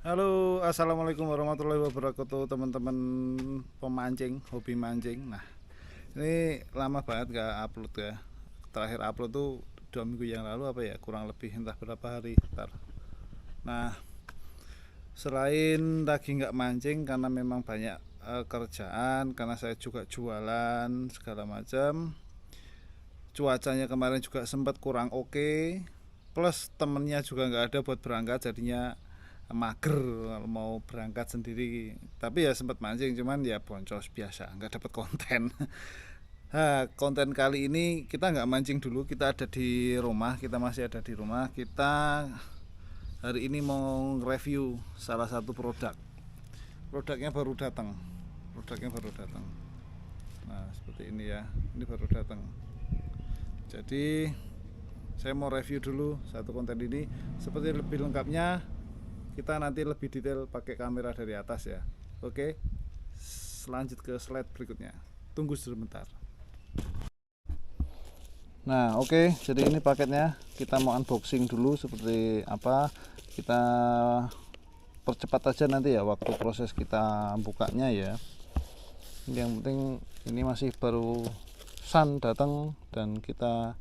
Halo, assalamualaikum warahmatullahi wabarakatuh, teman-teman pemancing, hobi mancing. Nah, ini lama banget gak upload ya. Terakhir upload tuh 2 minggu yang lalu apa ya, kurang lebih entah berapa hari. Ntar. Nah, selain lagi nggak mancing karena memang banyak kerjaan, karena saya juga jualan segala macam. Cuacanya kemarin juga sempat kurang oke. Plus temennya juga nggak ada buat berangkat, jadinya mager kalau mau berangkat sendiri. Tapi ya sempat mancing, cuman ya boncos biasa, nggak dapat konten. Nah, konten kali ini kita nggak mancing dulu, kita ada di rumah, kita masih ada di rumah. Kita hari ini mau review salah satu produknya baru datang. Nah, seperti ini ya, ini baru datang. Jadi saya mau review dulu satu konten ini. Seperti lebih lengkapnya kita nanti lebih detail pakai kamera dari atas ya. Oke, selanjut ke slide berikutnya. Tunggu sebentar. Nah, oke, jadi ini paketnya. Kita mau unboxing dulu seperti apa. Kita percepat aja nanti ya waktu proses kita bukanya ya. Yang penting ini masih baru datang dan kita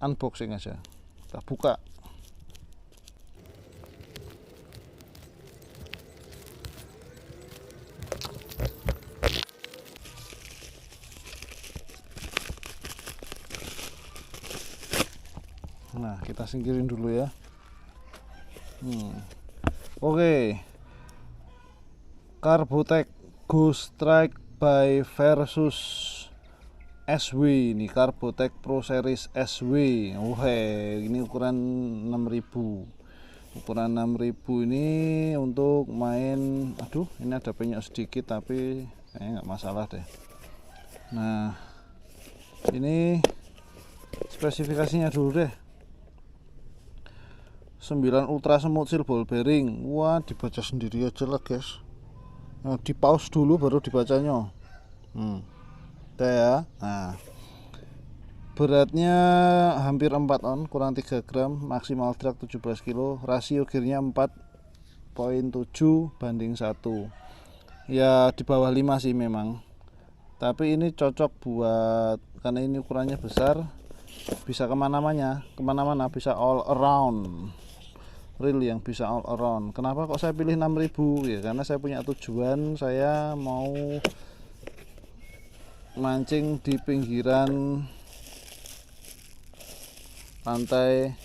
unboxing aja. Kita buka. Nah, kita singkirin dulu ya. Oke. Carbotech Ghost Strike by versus SW. Ini Carbotech Pro Series SW. Ini ukuran 6000. Ukuran 6000 ini untuk main. Aduh, ini ada penyok sedikit tapi kayaknya nggak masalah deh. Nah, ini spesifikasinya dulu deh. 9 ultra smooth seal ball bearing. Wah, dibaca sendiri aja lah guys. Nah, di pause dulu baru dibacanya. Udah ya. Nah, beratnya hampir 4 on, kurang 3 gram, maksimal drag 17 kilo, rasio gearnya 4,7 banding 1. Ya di bawah 5 sih memang. Tapi ini cocok buat, karena ini ukurannya besar, bisa kemana-mana, bisa all around. Reel yang bisa all around. Kenapa kok saya pilih 6000 ya? Karena saya punya tujuan, saya mau mancing di pinggiran pantai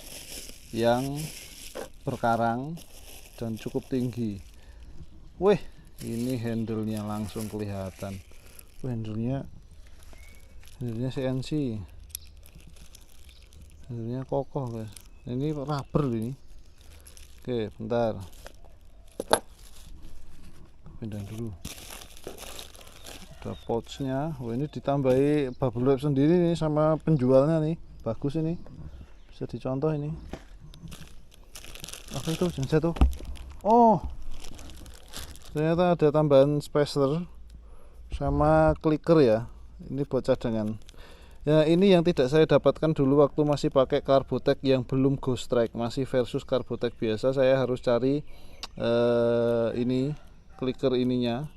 yang berkarang dan cukup tinggi. Wih, ini handle-nya langsung kelihatan. Handle-nya CNC. Handle-nya kokoh guys. Ini rubber ini. Oke, bentar. Pindah dulu. Ada pouchnya. Wah, ini ditambahi bubble wrap sendiri nih sama penjualnya nih. Bagus ini. Bisa dicontoh ini. Apa itu? Jangan jatuh. Oh, ternyata ada tambahan spacer sama clicker ya. Ini buat cadangan. Ya, ini yang tidak saya dapatkan dulu waktu masih pakai Carbotech yang belum Ghost Strike, masih versus Carbotech biasa. Saya harus cari ini clicker ininya.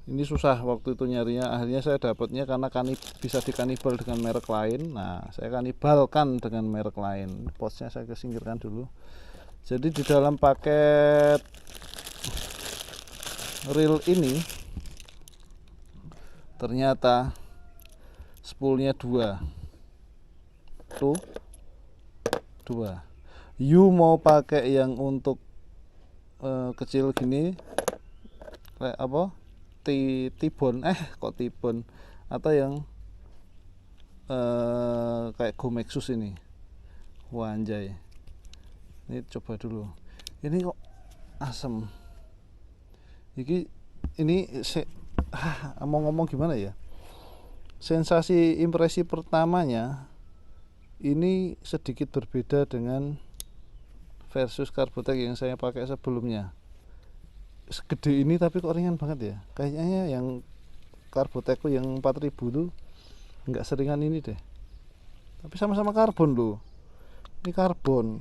Ini susah waktu itu nyarinya. Akhirnya saya dapatnya karena bisa dikanibal dengan merek lain. Nah, saya kanibalkan dengan merek lain. Pouchnya saya kesingkirkan dulu. Jadi di dalam paket reel ini ternyata spoolnya 2 tuh 2. You mau pakai yang untuk kecil gini kayak apa, tibon kok tibon, atau yang kayak Gomexus ini. Wah, anjay, ini coba dulu. Ini kok asem ini mau ngomong gimana ya, sensasi impresi pertamanya ini sedikit berbeda dengan versus Carbotech yang saya pakai sebelumnya. Segede ini tapi kok ringan banget ya. Kayaknya yang Carbotechku yang 4000 tuh nggak seringan ini deh. Tapi sama-sama karbon loh. Ini karbon.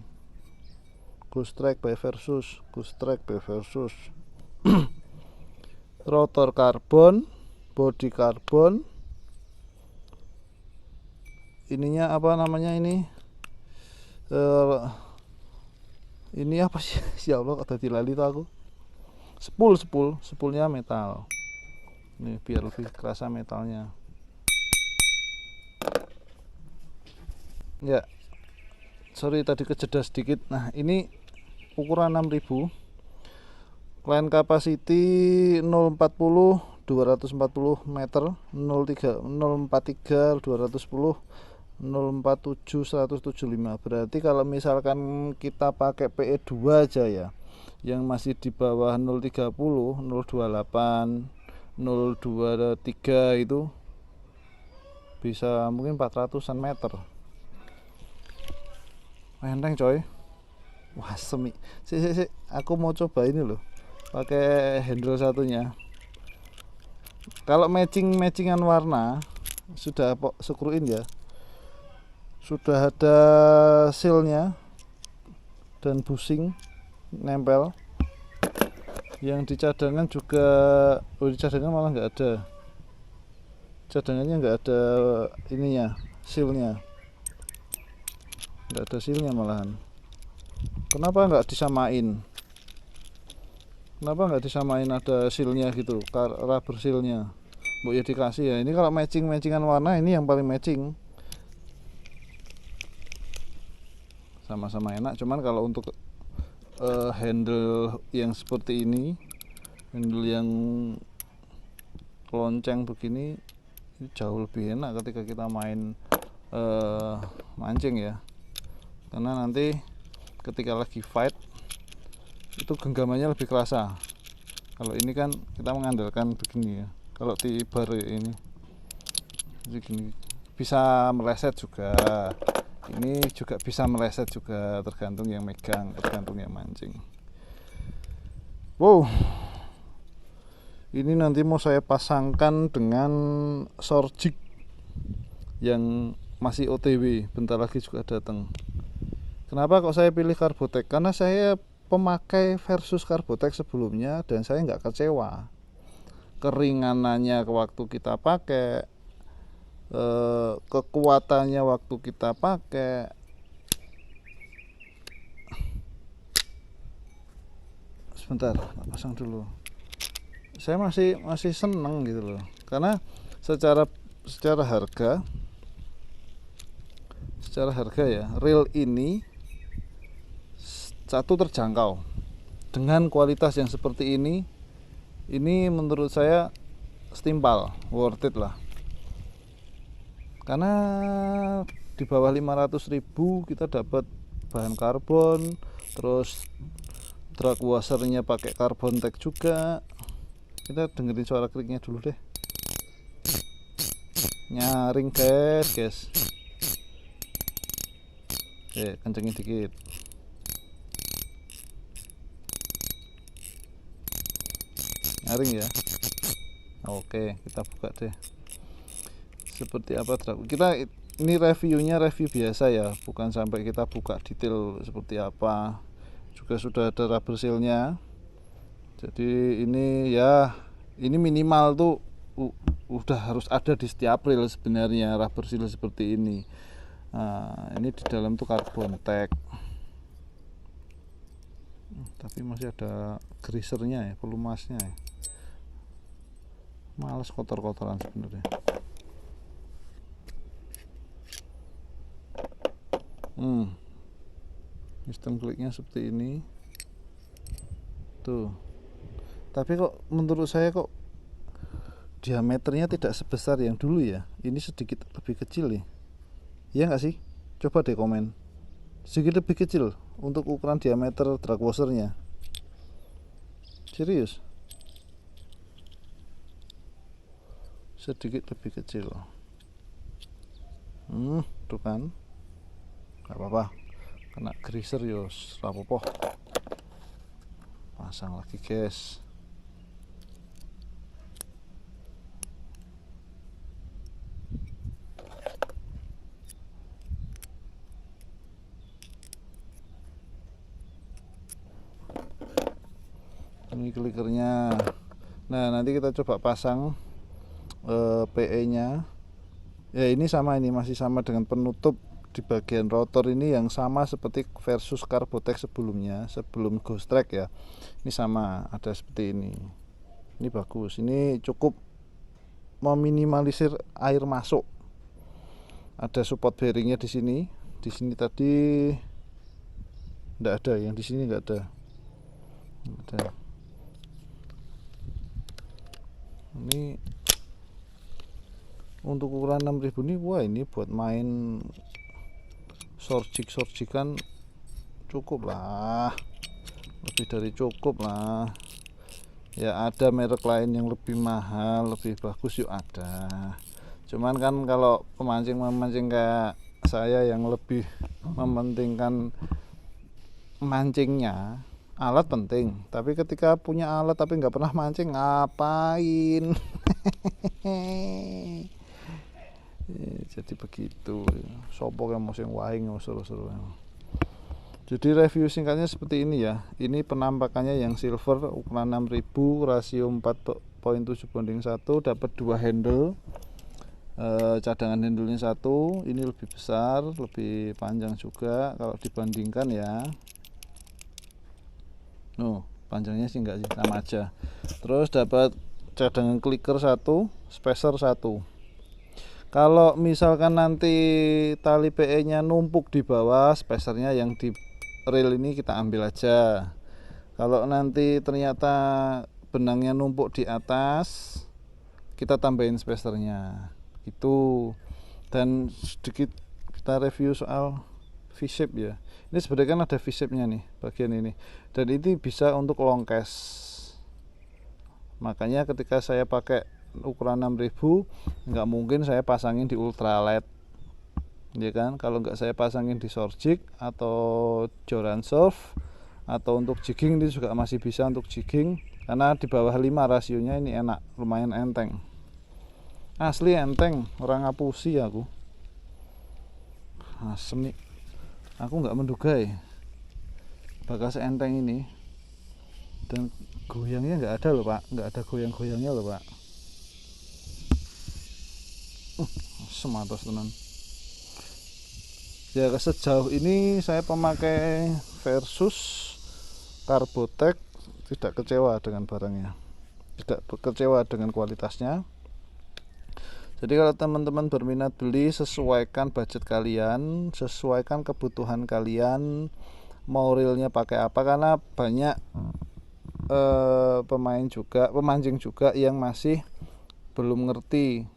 Ghost Track by Versus, Ghost Track by Versus. Rotor karbon, body karbon. Ininya apa namanya ini? Ini apa sih? Ya Allah, kok tadi lali tuh aku. Spoolnya metal. Ini biar lebih kerasa metalnya. Ya, sorry tadi kejeda sedikit. Nah, ini ukuran 6000. Line capacity 040 240 meter, 043 210, 047 175. Berarti kalau misalkan kita pakai PE2 aja ya, yang masih di bawah 030, 028, 023 itu bisa mungkin 400-an meter. Enteng coy. Wah, semi. Si, aku mau coba ini loh. Pakai handle satunya. Kalau matchingan warna sudah skruin ya. Sudah ada sealnya dan bushing nempel. Yang di cadangan juga, di cadangan malah nggak ada. Cadangannya nggak ada ininya, sealnya. Nggak ada sealnya malahan. Kenapa nggak disamain? Kenapa nggak disamain ada sealnya gitu, rubber sealnya? Bu ya dikasih ya. Ini kalau matchingan warna ini yang paling matching. Sama-sama enak, cuman kalau untuk handle yang seperti ini, handle yang lonceng begini, jauh lebih enak ketika kita main mancing ya, karena nanti ketika lagi fight itu genggamannya lebih kerasa. Kalau ini kan kita mengandalkan begini ya, kalau di bar ini begini bisa meleset juga, ini juga bisa meleset juga, tergantung yang megang, tergantung yang mancing. Wow, ini nanti mau saya pasangkan dengan Sorjik yang masih OTW, bentar lagi juga datang. Kenapa kok saya pilih Carbotech? Karena saya pemakai Versus Carbotech sebelumnya dan saya nggak kecewa. Keringanannya waktu kita pakai, kekuatannya waktu kita pakai, sebentar, pasang dulu. Saya masih seneng gitu loh, karena secara harga ya, reel ini satu terjangkau dengan kualitas yang seperti ini menurut saya setimpal, worth it lah. Karena di bawah 500.000 kita dapat bahan karbon, terus drag washernya pakai Carbotech juga. Kita dengerin suara kliknya dulu deh. Nyaring guys. Kencengin dikit. Nyaring ya. Oke, kita buka deh. Seperti apa kita ini reviewnya review biasa ya, bukan sampai kita buka detail seperti apa. Juga sudah ada rubber seal-nya. Jadi ini ya, ini minimal tuh udah harus ada di setiap reel sebenarnya, rubber seal seperti ini. Nah, ini di dalam tuh Carbotech. Tapi masih ada greasernya ya, pelumasnya ya. Males kotor-kotoran sebenarnya. Sistem kliknya seperti ini tuh. Tapi kok menurut saya kok diameternya tidak sebesar yang dulu ya. Ini sedikit lebih kecil nih. Iya nggak sih? Coba deh komen. Sedikit lebih kecil untuk ukuran diameter drag washernya. Serius? Sedikit lebih kecil. Tuh kan? Gak apa-apa. Kena greaser yos, rapopo. Pasang lagi guys. Ini klikernya. Nah, nanti kita coba pasang PE nya ya. Ini sama, ini masih sama dengan penutup di bagian rotor ini yang sama seperti versus Carbotech sebelumnya, sebelum Ghost Track ya. Ini sama, ada seperti ini. Ini bagus, ini cukup meminimalisir air masuk. Ada support bearingnya di sini. Di sini tadi enggak ada, yang di sini enggak ada. Ini untuk ukuran 6000 nih, wah ini buat main sorjik-sorjikan cukup lah, lebih dari cukup lah ya. Ada merek lain yang lebih mahal, lebih bagus yuk ada, cuman kan kalau pemancing kayak saya yang lebih mementingkan mancingnya, alat penting, tapi ketika punya alat tapi nggak pernah mancing ngapain? Jadi begitu, sopo yang mau sing waing seru-seru. Jadi review singkatnya seperti ini ya. Ini penampakannya yang silver ukuran 6000, rasio 4.7:1, dapat 2 handle. Cadangan handlenya 1, ini lebih besar, lebih panjang juga kalau dibandingkan ya. Panjangnya sih enggak sih, sama aja. Terus dapat cadangan clicker 1, spacer 1. Kalau misalkan nanti tali PE nya numpuk di bawah, spacernya yang di reel ini kita ambil aja. Kalau nanti ternyata benangnya numpuk di atas, kita tambahin spacernya gitu. Dan sedikit kita review soal V-shape ya. Ini sebenarnya kan ada V-shape nya nih bagian ini, dan ini bisa untuk long cast. Makanya ketika saya pakai ukuran 6000, nggak mungkin saya pasangin di ultralight ya kan. Kalau nggak saya pasangin di Sorjik atau Joran Surf, atau untuk jigging ini juga masih bisa untuk jigging, karena di bawah 5 rasionya ini enak, lumayan enteng, asli enteng, orang ngapusi aku asem nih. Aku nggak menduga ya bakal seenteng ini, dan goyangnya nggak ada loh pak, nggak ada goyang-goyangnya loh pak. Sematos tenan ya. Sejauh ini saya pemakai versus Carbotech, tidak kecewa dengan barangnya, tidak kecewa dengan kualitasnya. Jadi kalau teman-teman berminat beli, sesuaikan budget kalian, sesuaikan kebutuhan kalian, mau reelnya pakai apa, karena banyak pemancing juga yang masih belum ngerti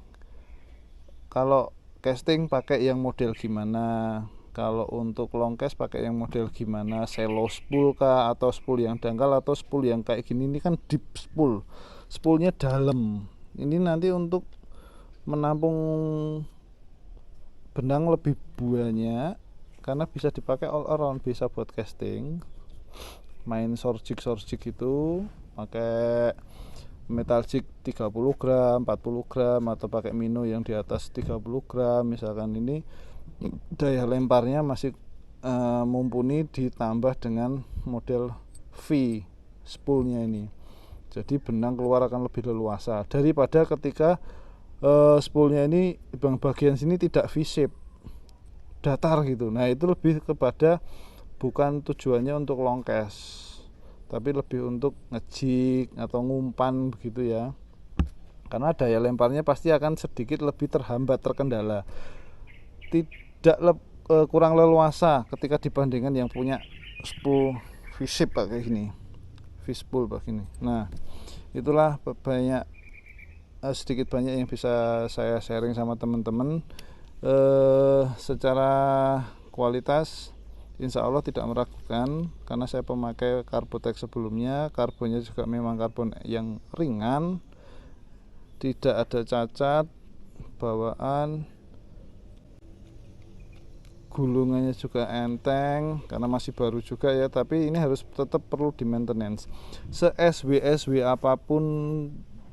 kalau casting pakai yang model gimana, kalau untuk long cast pakai yang model gimana, shallow spool kah, atau spool yang dangkal, atau spool yang kayak gini. Ini kan deep spool, spoolnya dalam. Ini nanti untuk menampung benang lebih banyak, karena bisa dipakai all around, bisa buat casting, main sorjik itu pakai metal jig 30 gram, 40 gram, atau pakai mino yang di atas 30 gram misalkan. Ini daya lemparnya masih mumpuni, ditambah dengan model V spoolnya ini, jadi benang keluar akan lebih leluasa daripada ketika spoolnya ini bagian sini tidak V-shape, datar gitu. Nah itu lebih kepada bukan tujuannya untuk long cast, tapi lebih untuk ngejig atau ngumpan begitu ya, karena daya lemparnya pasti akan sedikit lebih terhambat, terkendala, tidak kurang leluasa ketika dibandingkan yang punya spool V-shape kayak gini, V-spool begini. Nah itulah sedikit banyak yang bisa saya sharing sama teman-teman. Secara kualitas insya Allah tidak meragukan, karena saya pemakai Carbotech sebelumnya. Karbonnya juga memang karbon yang ringan, tidak ada cacat bawaan, gulungannya juga enteng karena masih baru juga ya. Tapi ini harus tetap perlu di maintenance. Se-SW apapun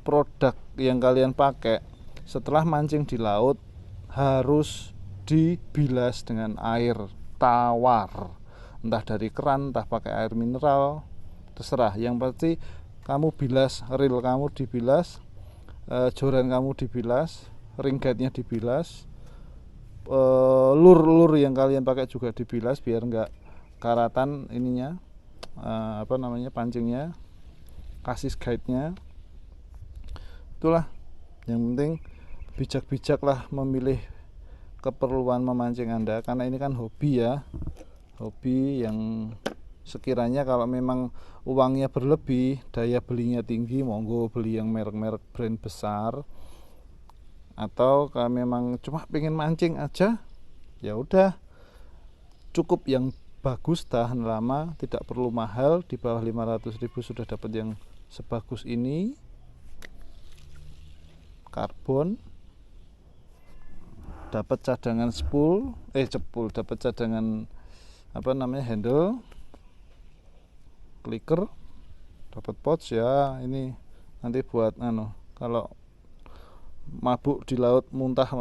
produk yang kalian pakai, setelah mancing di laut harus dibilas dengan air tawar, entah dari keran, entah pakai air mineral, terserah. Yang pasti kamu bilas, reel kamu dibilas, joran kamu dibilas, ring guide-nya dibilas, lur yang kalian pakai juga dibilas biar enggak karatan ininya, pancingnya, kasis guide-nya. Itulah yang penting, bijak-bijaklah memilih keperluan memancing Anda, karena ini kan hobi ya, hobi yang sekiranya kalau memang uangnya berlebih, daya belinya tinggi, monggo beli yang merek-merek brand besar. Atau kalau memang cuma pengen mancing aja, ya udah cukup yang bagus, tahan lama, tidak perlu mahal, di bawah 500.000 sudah dapat yang sebagus ini. Karbon, dapat cadangan dapat cadangan handle, clicker, dapat pouch ya. Ini nanti buat kalau mabuk di laut muntah.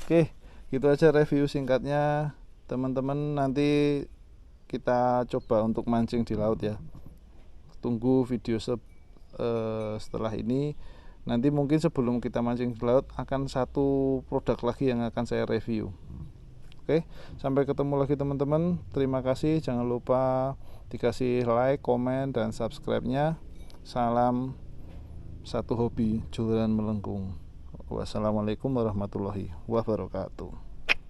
Oke, gitu aja review singkatnya teman-teman. Nanti kita coba untuk mancing di laut ya. Tunggu video setelah ini. Nanti mungkin sebelum kita mancing di laut akan satu produk lagi yang akan saya review. Oke, sampai ketemu lagi teman-teman. Terima kasih, jangan lupa dikasih like, komen, dan subscribe-nya. Salam satu hobi, joran melengkung. Wassalamualaikum warahmatullahi wabarakatuh.